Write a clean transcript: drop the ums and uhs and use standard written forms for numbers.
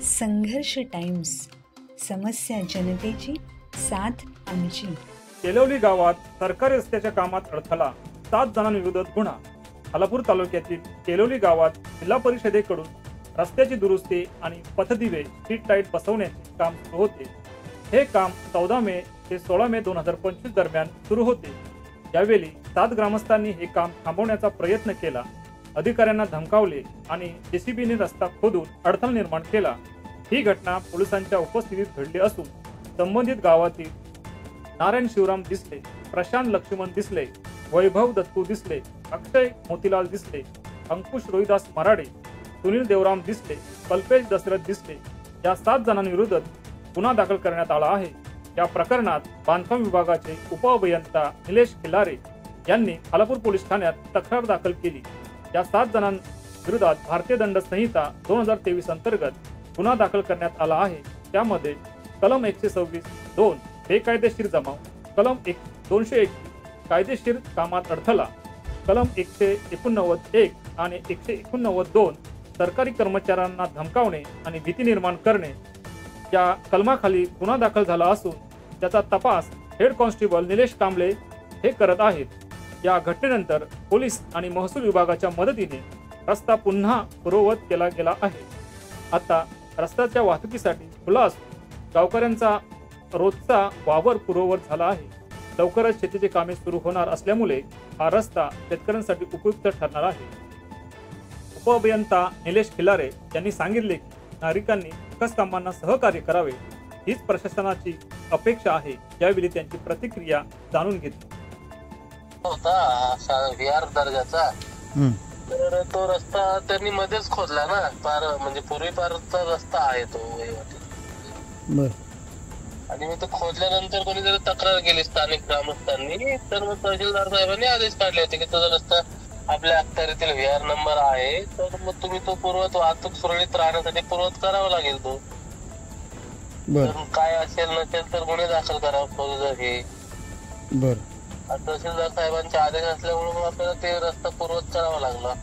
संघर्ष टाइम्स, समस्या जनतेची, साथ आमची. केलवली गावात सरकारी रस्त्याच्या कामात अडथळा, 7 जणांविरोधात गुन्हा. खालापूर तालुक्यातील केलवली गावात जिल्हा परिषदेकडून रस्त्याची दुरुस्ती आणि पथदिवे स्ट्रीट लाईट बसवण्याचे काम सुरू होते. हे काम 14 मे ते 16 मे 2025 दरम्यान सुरू होते. यावेळी 7 ग्रामस्थांनी हे काम थांबवण्याचा प्रयत्न केला. अधिकाऱ्यांना धमकावले आणि जेसीबीने रस्ता खोदून अडथळा निर्माण केला. ही घटना पोलिसांच्या उपस्थितीत घडली असून संबंधित गावातील नारायण शिवराम दिसले, प्रशांत लक्ष्मण दिसले, वैभव दत्तू दिसले, अक्षय मोतीलाल दिसले, अंकुश रोहिदास मराडे, सुनील देवराम दिसले, कल्पेश दशरथ दिसले या 7 जणांविरोधात गुन्हा दाखल करण्यात आला आहे. या प्रकरणात बांधकाम विभागाचे उपअभियंता निलेश खिल्लारे यांनी खालापूर पोलीस ठाण्यात तक्रार दाखल केली. या 7 जणांविरोधात भारतीय दंड संहिता 2023 अंतर्गत गुन्हा दाखल करण्यात आला आहे. त्यामध्ये कलम 126(2) बेकायदेशीर जमाव, कलम 201 कायदेशीर कामात अडथळा, कलम 189(1) आणि 189(2) सरकारी कर्मचाऱ्यांना धमकावणे आणि भीती निर्माण करणे या कलमाखाली गुन्हा दाखल झाला असून त्याचा तपास हेड कॉन्स्टेबल निलेश कांबळे हे करत आहेत. या घटनेनंतर पोलीस आणि महसूल विभागाच्या मदतीने रस्ता पुन्हा पूर्ववत केला गेला आहे. आता रस्त्याच्या वाहतुकीसाठी खुला असून गावकऱ्यांचा रोजचा वावर पूर्ववत झाला आहे. लवकरच शेतीची कामे सुरू होणार असल्यामुळे हा रस्ता शेतकऱ्यांसाठी उपयुक्त ठरणार आहे. उपअभियंता निलेश खिल्लारे यांनी सांगितले की नागरिकांनी विकास कामांना सहकार्य करावे हीच प्रशासनाची अपेक्षा आहे. यावेळी त्यांची प्रतिक्रिया जाणून घेतली. होता विहार दर्जाचा, तर तो रस्ता त्यांनी मध्येच खोदला ना, पार म्हणजे पूर्वी पारचा रस्ता आहे तो. आणि मग तो खोदल्यानंतर कोणी जरी तक्रार केली स्थानिक ग्रामस्थांनी, तर मग तहसीलदार साहेबांनी आदेश काढले होते की तुझा रस्ता आपल्या अखत्यारीतील विहार नंबर आहे, तर मग तुम्ही तो पूर्वत वाहतूक सुरळीत राहण्यासाठी पूर्वत करावा लागेल. तो काय असेल नसेल तर गुन्हे दाखल करावा फौजदार हे. तहसीलदार साहेबांचे आदेश असल्यामुळे मग आपल्याला ते रस्ता पूर्वत करावा लागला.